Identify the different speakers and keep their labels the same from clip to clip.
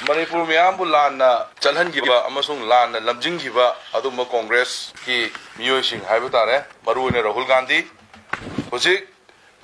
Speaker 1: Manipur Miambu Lana, Chalhangiba, Amasung Lana, Lamjingiba, Aduma Congress, Ki, Muyosing, Haibutare, Maruina Rahul Gandhi, Hosik,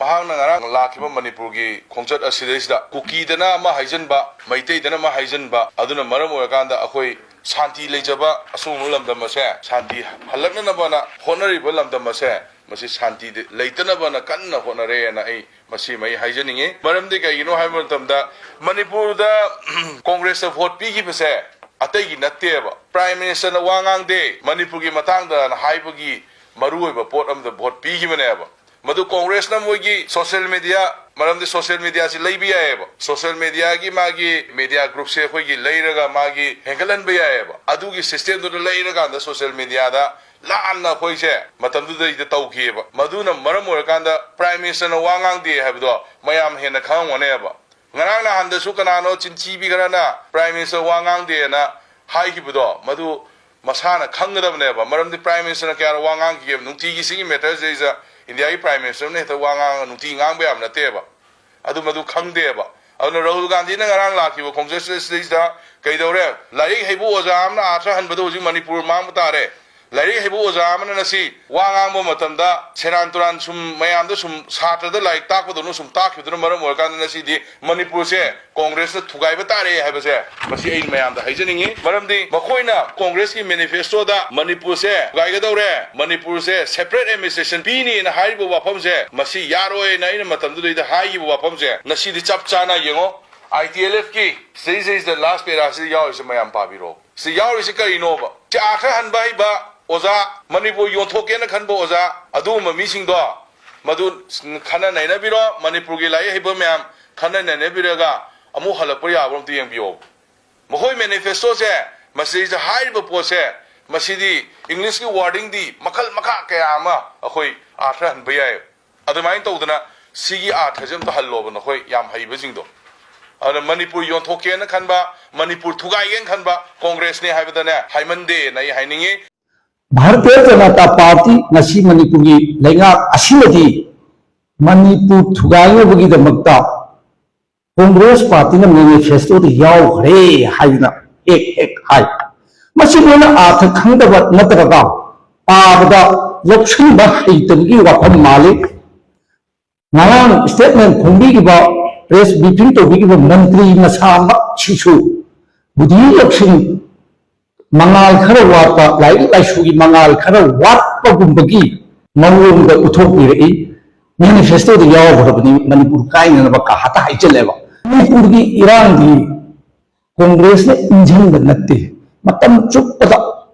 Speaker 1: Mahana Lakiba Manipurgi, Concert Asidesda, Kuki Dana Mahaizenba, Maite Dana Mahaizenba, Aduna Maramuaganda, Akoi, Santi Lejaba, Asumulam Damase, Santi Halakanabana, Honorable Lam Damase. Masi Santi Laitana Bana Kana Honore and I Masi May Hygienic. Madam Dick, you know, Hamilton, the Manipur, the Congress of Hot Pigi Pese, Ategi Nateva, Prime Minister Wangang Day, Manipugi Matanga and Haipugi, Maru, port of the Hot Pigi whenever. Madu Congress Namugi, social media, Madam the social media is Labia ever. Social media Magi, media group Sehugi, Lairaga Magi, Henkelan Beaeva. Adugi system to the Lairaga, the social media. Lana Hoise, Matamdu the Taukiba, Maduna Maramurakanda, Prime Minister Wangang de Habdo, Mayam Henakang whenever. Narana and the Sukanano Chinchibi Garana, Prime Minister Wangang de na Haikibudo, Madu Masana Kangam never, Madam the Prime Minister Wangang gave Nuti singing matters is in the Prime Minister Neta Wangang Nuti Ngambeam Nateva. Adu Madu Kang deva. On the road Gandina Laki will consist is the Kaidore, Lai Hebu was Amna Atra and Badozi Manipur Mamutare. Larry Hebu was Amanasi, Wangambo Matanda, Seranturan, some Mayam, some Saturday like Taco, some talk with the Maram or Gandanasi, Manipur, Congress to Gaibatari have a say, Masi Mayam, the Hygienic, Maram de Makoina, Congress manifesto that Manipur say, Gaigadore, Manipur say, separate administration, Pini and Haibu Wapamse, Masi Yaro and Matandu, the Hai Wapamse, Nasi the Chapchana, you know, ITLF key, says is the last pair as the Yaw is Mayam Pabiro. See Yaw is a Kainova. Chaka and Baiba. Oza, Manipur Yotoken Kanbo Oza, Aduma missing door. Madu Kana Nebiro, Manipur Gilay Hibamam, Kana Nebiraga, Amuhalapuya from the MBO. Mahoi manifesto say, Masi is a high pose, Masidi, English wording the Makal Makakayama, Ahoy, Atra and Bayay. Othermine Todana, Sigi art has him to Hallo, Nohoi, Yam Haibizindo. And Manipur Yotoken Kanba, Manipur Tugayan Kanba, Congress ne Havana, Haimande, Nai Hainingi.
Speaker 2: Bharatiya Janata party नसी मणिपुर की लेगा असीमती Manipur थुगाइबगीदमक्ता Congress party ने manifesto दे यावरे हाइना एक high मसिमोना आर्थ खंगदब नतरगा पाबदा लक्षण हैतबगी वाफम माले Narayan statement खुंबीगिबा press briefing तोबिगिबा मंत्री मसामा छिसु बुद्धि लक्षण Mangal Kara Wapa, like Sugi Mangal Kara Wapa Gumbagi, Mangum the Utopi, manifesto the Yaw of Manipur Kain and Bakahata Haicha level. Manipurgi Iran the Congress engine the Nati, Matam Chupada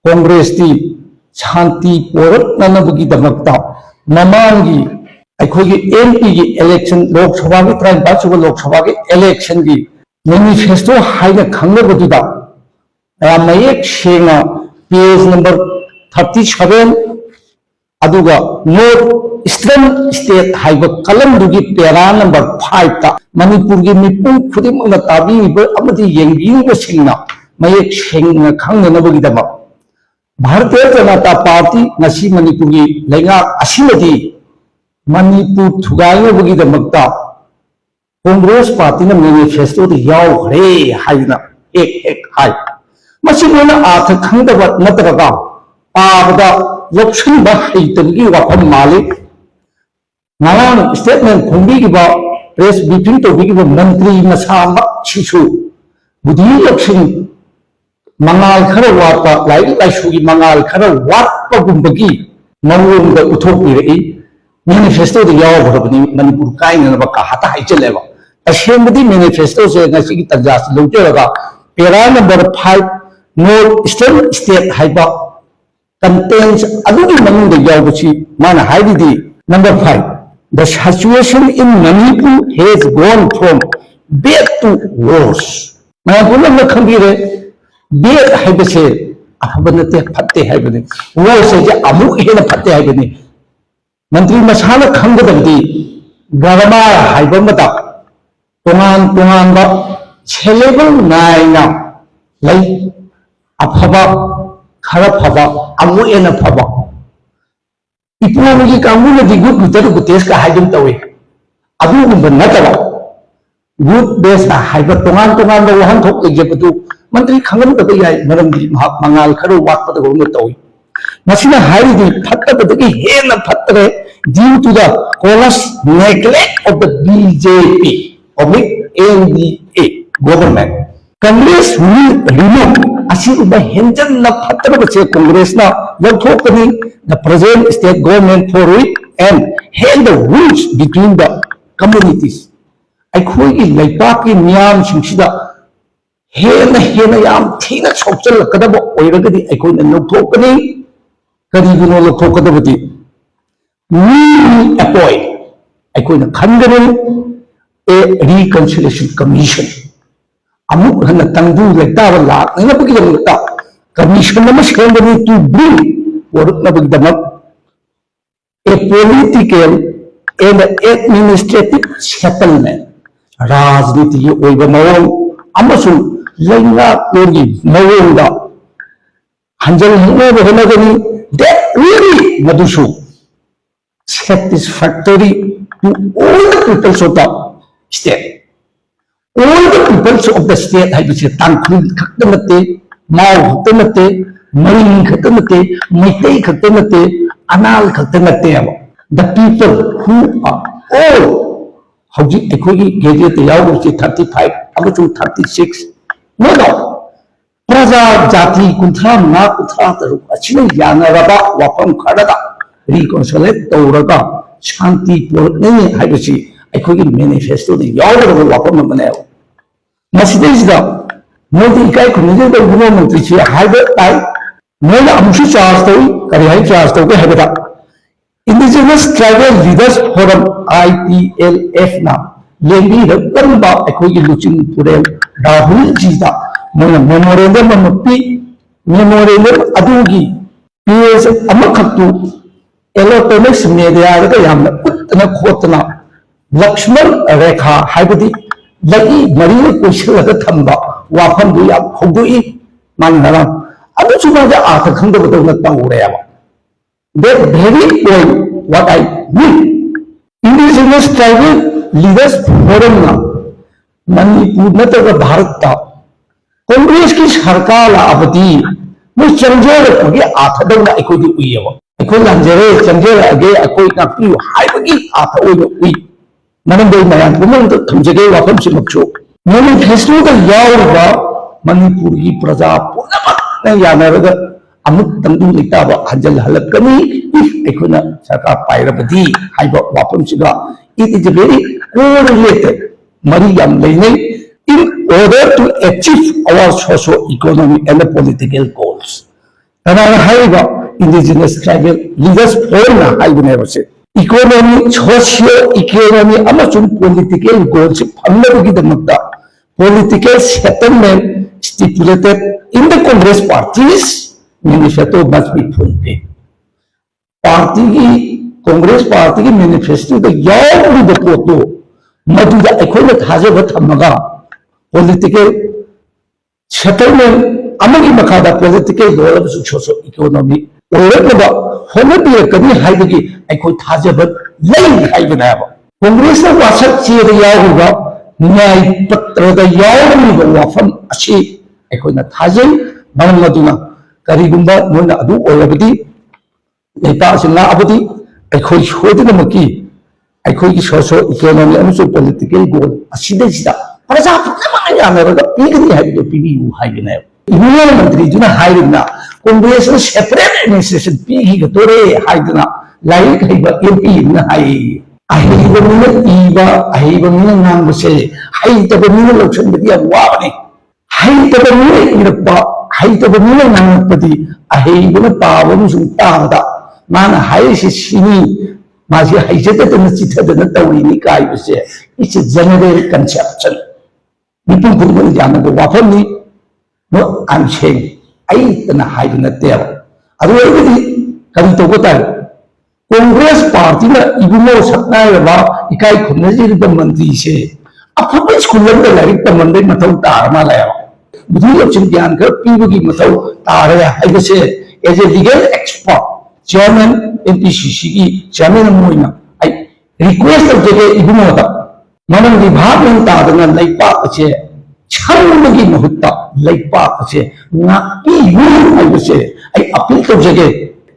Speaker 2: Congress the Chanti Port Nanabugi the Makta, Mamangi, I could get MP election, Lok Savagi, try Bachu Lok Savagi election the manifesto Haida Kanga Buddha. Mayek Shena, page number 37, Aduga, North Eastern State Highway, Kalamdugi, Pera number 5, Manipurgi Mipu, Pudim on the Tabi, Amati Yang Shena, Mayek Shena, Kanganabugidama. Bharatiya Janata Party, Nasi Manipurgi, Lenga Asimati, Manipur Thugaibugidamakta, Congress Party manifesto the Yaw Ray Haina, ek high. Masimona arth khangdaba natraga paabda lopshin ba heitabgi wafam mali naran statement khumbigiba press briefing tobigiba mantri masama chisu budhi lopshin mangal khara wapa lai sugi mangal khara wapa gumbagi mangum da uthopirei manifesto de yaw bharabani manipur kaina ba ka hata haicheleba ashembadi manifesto se ngasi tajas lojeraga pera number 5 North Eastern State Haiba contains Adugi Manu the Yabuchi, Mana Haidi. Number 5. The situation in Manipur has gone from bad to worse. Manapuna Kambire, bad Haibase, Ahabanate Pate Haibani, worse Amu in a Pate Haibani. Mantri Masala Kambadi, Garama Haibamata, Tongan, Chelable Nine, like Afaba, Karapaba, Amu and a Paba. Economic Amuna the good Mutaru Teska Hajim Tawe. Abu Natava. good best haiba tongan tongan da wahan thok le jebatu mantri khangam da yai maram di mangal kharo wat pa da go tawi masina hari di phatta da gi hena phatre due to the callous neglect of the BJP of the NDA government Congress will remove asiba henjan na phatra ba che Congress na lathokani the present state government for it and held the rules between the communities ꯑꯩꯈꯣꯏꯒꯤ ꯂꯩꯄꯥꯛꯀꯤ ꯃꯤꯌꯥꯝꯁꯤꯡꯁꯤꯗ ꯍꯦꯟꯅ ꯌꯥꯝ ꯊꯤꯅ ꯁꯣꯛꯆꯜꯂꯛꯀꯗꯕ ꯑꯣꯏꯔꯒꯗꯤ ꯑꯩꯈꯣꯏꯅ ꯂꯧꯊꯣꯛꯀꯅꯤ ꯀꯔꯤꯒꯤꯅꯣ ꯂꯧꯊꯣꯛꯀꯗꯕꯗꯤ we appoint ꯑꯩꯈꯣꯏꯅ ꯈꯟꯒꯅꯤ a reconciliation commission ꯑꯃꯨꯛ ꯍꯟꯅ ꯇꯪꯗꯨ ꯂꯩꯇꯥꯕ ꯂꯥꯛꯅꯅꯕꯒꯤꯗꯃꯛꯇ ꯀꯃꯤꯁꯟ ꯑꯃ ꯁꯦꯝꯒꯅꯤ to bring ꯄꯣꯔꯛꯅꯕꯒꯤꯗꯃꯛ a political and administrative settlement राजनीति ओइबा मवोंग अमसुंग लैंगालोंगी मवोंगदा हंजल हंगोब होनगनी that really मदुसु satisfactory to all the peoples of the state all the peoples of the state हाइबसे तांखुल खक्तनते माव खक्तनते मरिंग खक्तनते मैतै खक्तनते अनाल खक्तनते the people who are all हौजी एकोगी गेजेट यावुची 35 अमचुं 36 नो प्रजा जाति कुंथ्रा ना कुंथ्रा तरु अचिने यानरबा वाफम खडदा रिकॉन्सिलेट तौरगा शांति पोरने हाइबसी एकोगी मैनिफेस्टो दे यावरबा वाफम मने मसिदेसिदा मोदी काय खुनिजे द गुनो मंत्री छि हाइबे ताई मोला अमुसु चार्ज तौ करि हाइ चार्ज तौ के हाइबेदा Indigenous Tribal Leaders Forum ITLF na लेंगी रक्तंबा एकोगी लुचिंग पुरेल राहुल जीता मोना मेमोरेंडम मपी मेमोरेंडम अदुगी पीएस अमखतु इलेक्ट्रॉनिक्स मीडिया दा यामना उतना खोतना लक्ष्मण रेखा हाइबदी लगी मरी कोइसलगा थंबा वाफम दु या होदुई माननरा अदु सुमाजा आथा खंदबदो न ताउरेयाबा that very point what I mean. Indigenous Tribal Leaders Forum ना मणिपुर में तो भारत था कांग्रेस की सरकार आबदी मुझ चंजेर के आथदव ना एको दी हुई है वो एको लंजेरे चंजेर आगे एको नापी हाई बगी आथा वो हुई मनन दे नया बुमन तो थमजगे वापम से मक्षो मैंने फेसबुक का यार मणिपुर की प्रजा पूर्णमत ने यानरगा अमुक तंदु लेताबा हंजल हलकनी इफ एकोना सरकार पाइरबदी हाइबा वापमसिगा it is very correlated mari yam leine in order to achieve our socio-economic and political goals and our haiba indigenous tribal leaders forum na haibune base economy socio-economic amachun political goals phamnabagi damakta political settlement stipulated in the Congress parties manifesto must be fulfilled party की Congress party की manifesto द यावुद पोतो मदुदा एखोना थाजब थमगा political settlement अमगी मखादा पॉलिटिकल डेवलपमेंट सोशो इकोनॉमी ओरबा होनबि कनी हाइबगी एखो थाजब लई हाइबनाबा कांग्रेस ना वासक चेद यावुगा न्याय पत्र द यावुद वाफम अछि एखोना थाजै मरम मदुना करीगुंबा मोना अदु ओरबदी लेता सिंगा अबदी अखोई सोदन मकी अखोई सोशो इकोनॉमी अमसो पॉलिटिकल गोल असिदे सिदा प्रजा पुनमा यानरगा पीगनी हाइबे पीबीयू हाइबने यूनियन मंत्री जुना हाइबना कांग्रेस सेपरेट एडमिनिस्ट्रेशन पीगी गतोरे हाइदना लाइक हाइबा एमपी ना हाइ अहिबा मिना ईबा अहिबा मिना नांगसे हाइतबा मिना लक्षण बदी वाबने हाइतबा मिना इरपा हाइतबा मिना नांगपदी अहिबना पावम सुतादा माना हाइसे सिनी मासी हाइसेतन चिथदन तौरिनी काइबसे इट्स जनरल कंसेप्शन निपुण पुरमन जानगो वाफमनी no I am saying I तना हाइबन नतेब अदुवैबदी करि तोगतार कांग्रेस पार्टी ना इबुनो सत्नायबा इकाई खुनजिरब मंत्री से अफबे स्कूलन दा लाइक तमंदे मथौ तारमा लाया बुद्धि लक्षण ज्ञान कर पीबगी मथौ तारे हाइबसे as a legal expert chairman MPCC की चेयरमैन मोइना आई रिक्वेस्ट करके इबुनो दा ꯃꯔꯝꯗꯤ ꯚꯥꯞ ꯌꯥꯝ ꯇꯥꯗꯅ ꯂꯩꯄꯥꯛ ꯑꯁꯦ ꯁꯪꯕꯒꯤ ꯃꯍꯨꯠꯇ ꯂꯩꯄꯥꯛ ꯑꯁꯦ ꯉꯥꯛꯄꯤꯌꯨ ꯍꯥꯏꯕꯁꯦ ꯑꯩ ꯑꯄꯤꯜ ꯇꯧꯖꯒꯦ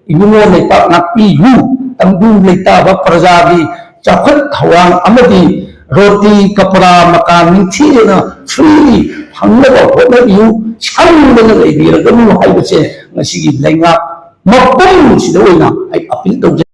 Speaker 2: ꯏꯕꯨꯡꯉꯣ ꯂꯩꯄꯥꯛ ꯉꯥꯛꯄꯤꯌꯨ ꯇꯪꯗꯨ ꯂꯩꯇꯥꯕ ꯄ꯭ꯔꯖꯥꯒꯤ ꯆꯥꯎꯈꯠ ꯊꯧꯔꯥꯡ ꯑꯃꯗꯤ ꯔꯣꯇꯤ ꯀꯄड़ा ꯃꯀꯥꯟ ꯅꯤꯡꯊꯤꯖꯅ ꯐ꯭ꯔꯤ ꯐꯪꯅꯕ ꯍꯣꯠꯅꯕꯤꯌꯨ ꯁꯪꯗꯅ ꯂꯩꯕꯤꯔꯒꯅꯨ ꯍꯥꯏꯕꯁꯦ ꯉꯁꯤꯒꯤ ꯂꯩꯉꯥꯛ ꯃꯄꯨꯝꯁꯤꯗ ꯑꯣꯏꯅ ꯑꯩ ꯑꯄꯤꯜ ꯇꯧꯖꯒꯦ